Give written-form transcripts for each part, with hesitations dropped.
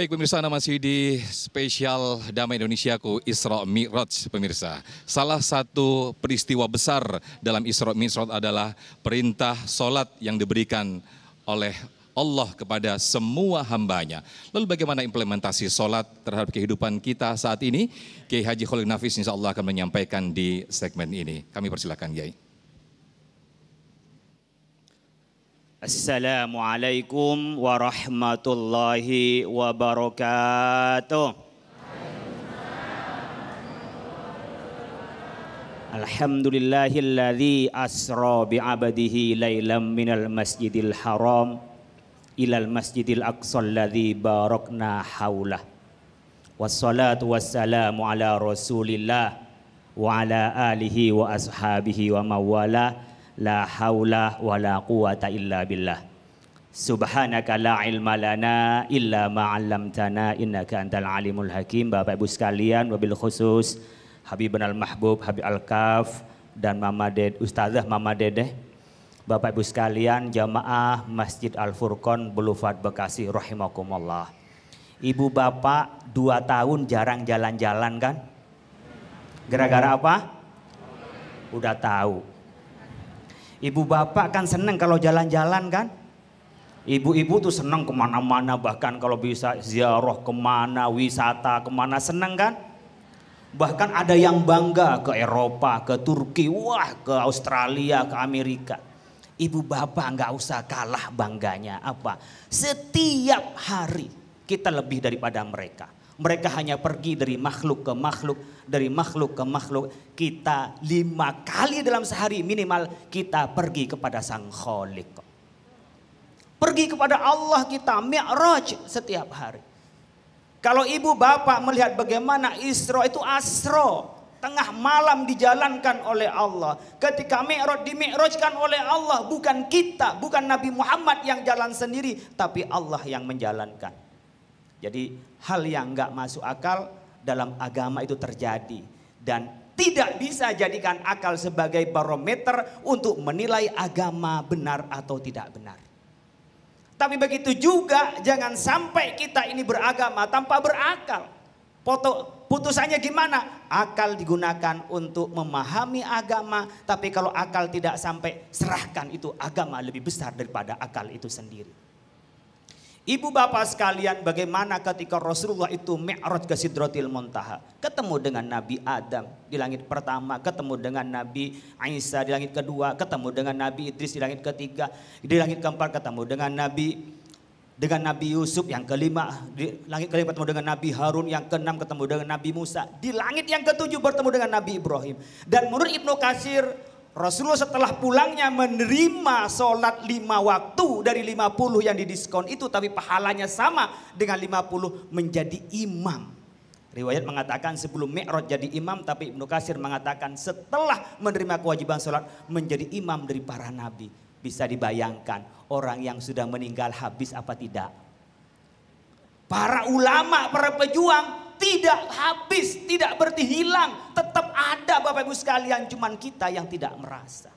Baik pemirsa, Anda masih di spesial Damai Indonesiaku Isra Mi'raj pemirsa. Salah satu peristiwa besar dalam Isra Mi'raj adalah perintah solat yang diberikan oleh Allah kepada semua hambanya. Lalu bagaimana implementasi solat terhadap kehidupan kita saat ini? Kiai Haji Khalil Nafis insya Allah akan menyampaikan di segmen ini. Kami persilakan Kiai. Assalamualaikum warahmatullahi wabarakatuh. Alhamdulillahilladzi asra bi'abdihi laylam minal masjidil haram ilal masjidil aqsa alladzi barakna haulah. Wassalatu wassalamu ala rasulillah wa ala alihi wa ashabihi wa mawala. La haula wa la quwata illa billah. Subhanaka la ilma lana illa ma 'allamtana innaka antal alimul hakim. Bapak Ibu sekalian, wabil khusus Habibun al-Mahbub, Habib Al-Kaf dan Mama Ded, Ustazah Mama Dedeh. Bapak Ibu sekalian, jamaah Masjid Al-Furqon Boulevard Bekasi rahimakumullah. Ibu bapak 2 tahun jarang jalan-jalan kan? Gara-gara apa? Udah tahu. Ibu bapak kan seneng kalau jalan-jalan kan? Ibu-ibu tuh seneng kemana-mana, bahkan kalau bisa ziarah kemana, wisata kemana, seneng kan? Bahkan ada yang bangga ke Eropa, ke Turki, wah ke Australia, ke Amerika. Ibu bapak nggak usah kalah bangganya apa? Setiap hari kita lebih daripada mereka. Mereka hanya pergi dari makhluk ke makhluk, dari makhluk ke makhluk. Kita 5 kali dalam sehari minimal kita pergi kepada Sang Khaliq. Pergi kepada Allah kita, mi'raj setiap hari. Kalau ibu bapak melihat bagaimana Isra itu asra, tengah malam dijalankan oleh Allah. Ketika mi'raj dimi'rajkan oleh Allah, bukan kita, bukan Nabi Muhammad yang jalan sendiri, tapi Allah yang menjalankan. Jadi hal yang nggak masuk akal dalam agama itu terjadi dan tidak bisa jadikan akal sebagai barometer untuk menilai agama benar atau tidak benar. Tapi begitu juga jangan sampai kita ini beragama tanpa berakal. Putusannya gimana? Akal digunakan untuk memahami agama, tapi kalau akal tidak sampai, serahkan itu, agama lebih besar daripada akal itu sendiri. Ibu bapak sekalian, bagaimana ketika Rasulullah itu mi'raj ke Sidratil Muntaha, ketemu dengan Nabi Adam di langit pertama, ketemu dengan Nabi Isa di langit kedua, ketemu dengan Nabi Idris di langit ketiga, di langit keempat ketemu dengan Nabi Yusuf, yang kelima di langit kelima ketemu dengan Nabi Harun, yang keenam ketemu dengan Nabi Musa, di langit yang ketujuh bertemu dengan Nabi Ibrahim. Dan menurut Ibnu Katsir, Rasulullah setelah pulangnya menerima sholat 5 waktu dari 50 yang didiskon itu, tapi pahalanya sama dengan 50 menjadi imam. Riwayat mengatakan sebelum mi'raj jadi imam, tapi Ibnu Katsir mengatakan setelah menerima kewajiban sholat menjadi imam dari para nabi. Bisa dibayangkan orang yang sudah meninggal habis apa tidak? Para ulama, para pejuang tidak habis, tidak berarti hilang, tetap ada Bapak Ibu sekalian, cuman kita yang tidak merasa.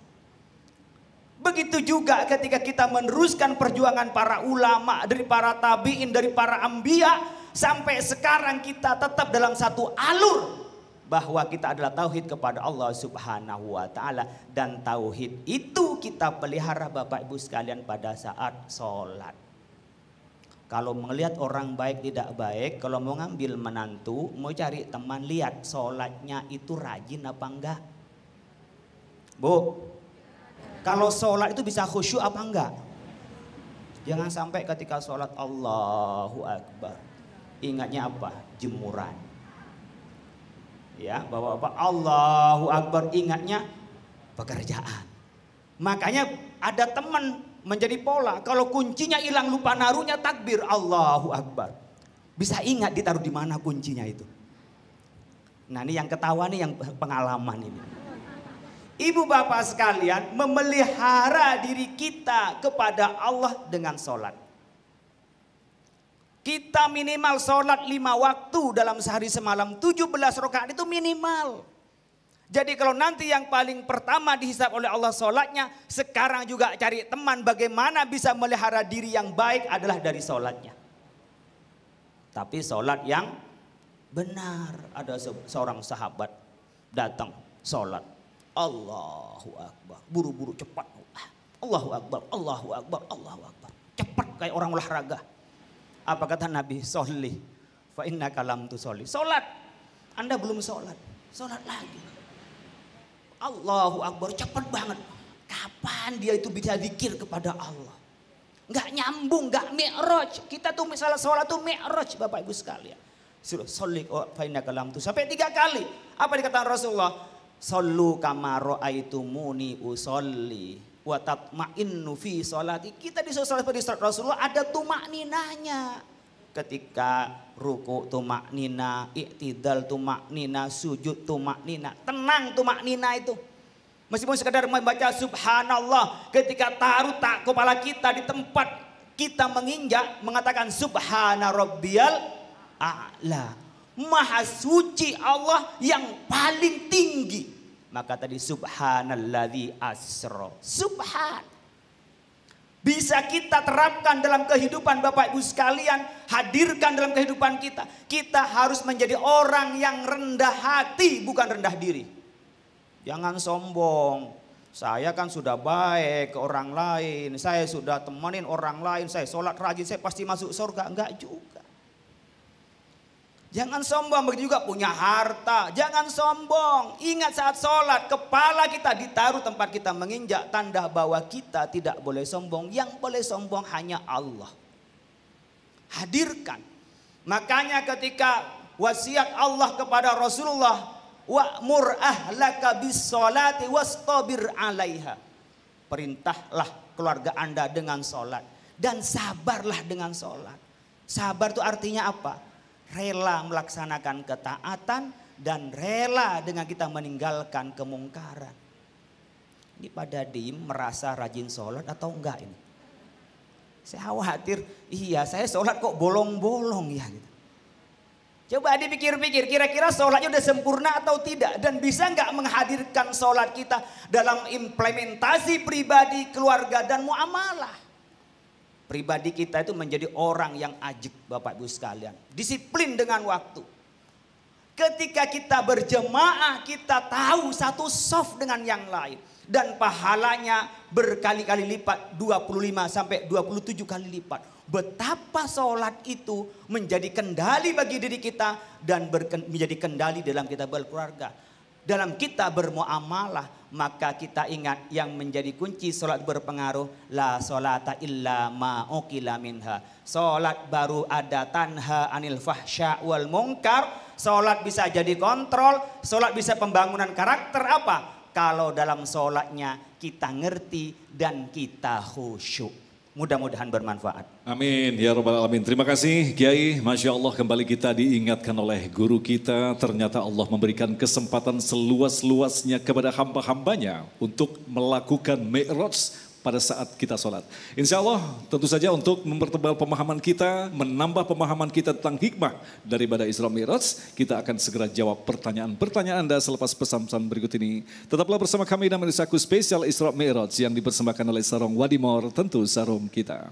Begitu juga ketika kita meneruskan perjuangan para ulama, dari para tabi'in, dari para anbiya, sampai sekarang kita tetap dalam satu alur bahwa kita adalah tauhid kepada Allah Subhanahu wa taala, dan tauhid itu kita pelihara Bapak Ibu sekalian pada saat sholat. Kalau melihat orang baik tidak baik, kalau mau ngambil menantu, mau cari teman, lihat sholatnya itu rajin apa enggak. Bu, kalau sholat itu bisa khusyuk apa enggak? Jangan sampai ketika sholat Allahu Akbar, ingatnya apa? Jemuran. Ya, bapak-bapak, Allahu Akbar ingatnya pekerjaan. Makanya ada teman menjadi pola, kalau kuncinya hilang lupa naruhnya takbir Allahu Akbar. Bisa ingat ditaruh di mana kuncinya itu. Nah ini yang ketawa nih, yang pengalaman ini. Ibu bapak sekalian, memelihara diri kita kepada Allah dengan sholat. Kita minimal sholat 5 waktu dalam sehari semalam, 17 rakaat itu minimal. Jadi kalau nanti yang paling pertama dihisab oleh Allah sholatnya, sekarang juga cari teman bagaimana bisa melihara diri yang baik adalah dari sholatnya. Tapi sholat yang benar. Ada seorang sahabat datang sholat. Allahu Akbar. Buru-buru cepat. Allahu Akbar, Allahu Akbar, Allahu Akbar. Cepat kayak orang olahraga. Apa kata Nabi? Sholli. Fa innaka lam tusolli. Sholat. Anda belum sholat. Sholat lagi. Allahu Akbar. Cepat banget. Kapan dia itu bisa zikir kepada Allah? Nggak nyambung, nggak mi'raj. Kita tuh misalnya sholat tuh mi'raj Bapak Ibu sekalian. Suruh sholli fa innaka lam tusolli. Sampai 3 kali. Apa dikatakan Rasulullah? Sallu kama ra'aitumuni usolli wa tatma'innu fi sholati. Kita di sholat seperti Rasulullah ada tumakninanya. Ketika ruku tumaknina, i'tidal tumaknina, sujud tumaknina. Tenang tumaknina itu. Meskipun sekedar membaca subhanallah, ketika taruh kepala kita di tempat kita menginjak, mengatakan subhana rabbiyal a'la. Maha suci Allah yang paling tinggi. Maka tadi subhanalladzi asra. Subhan. Bisa kita terapkan dalam kehidupan Bapak Ibu sekalian, hadirkan dalam kehidupan kita. Kita harus menjadi orang yang rendah hati, bukan rendah diri. Jangan sombong. Saya kan sudah baik ke orang lain. Saya sudah temenin orang lain. Saya sholat rajin. Saya pasti masuk surga. Enggak juga. Jangan sombong. Begitu juga punya harta. Jangan sombong. Ingat saat sholat. Kepala kita ditaruh tempat kita menginjak. Tanda bahwa kita tidak boleh sombong. Yang boleh sombong hanya Allah. Hadirkan. Makanya ketika wasiat Allah kepada Rasulullah. Wa'mur ahlaka bis sholati wastabir alaiha. Perintahlah keluarga Anda dengan sholat. Dan sabarlah dengan sholat. Sabar itu artinya apa? Rela melaksanakan ketaatan. Dan rela dengan kita meninggalkan kemungkaran. Ini pada diem merasa rajin sholat atau enggak ini? Saya khawatir, iya saya sholat kok bolong-bolong ya gitu. Coba dipikir-pikir, kira-kira sholatnya udah sempurna atau tidak? Dan bisa nggak menghadirkan sholat kita dalam implementasi pribadi, keluarga, dan muamalah? Pribadi kita itu menjadi orang yang ajib Bapak Ibu sekalian. Disiplin dengan waktu. Ketika kita berjemaah, kita tahu satu saf dengan yang lain. Dan pahalanya berkali-kali lipat, 25 sampai 27 kali lipat. Betapa sholat itu menjadi kendali bagi diri kita dan menjadi kendali dalam kita berkeluarga. Dalam kita bermuamalah, maka kita ingat yang menjadi kunci sholat berpengaruh. La sholata illa ma'ukila minha. Sholat baru ada tanha anil fahsya wal munkar. Sholat bisa jadi kontrol, sholat bisa pembangunan karakter apa? Kalau dalam sholatnya kita ngerti dan kita khusyuk. Mudah-mudahan bermanfaat. Amin ya rabbal alamin. Terima kasih Kiai. Masya Allah kembali kita diingatkan oleh guru kita. Ternyata Allah memberikan kesempatan seluas-luasnya kepada hamba-hambanya untuk melakukan mi'raj pada saat kita sholat. Insya Allah tentu saja untuk mempertebal pemahaman kita, menambah pemahaman kita tentang hikmah daripada Isra Mi'raj, kita akan segera jawab pertanyaan-pertanyaan Anda selepas pesan-pesan berikut ini. Tetaplah bersama kami dalam Saku Spesial Isra Mi'raj yang dipersembahkan oleh Sarung Wadimor, tentu sarung kita.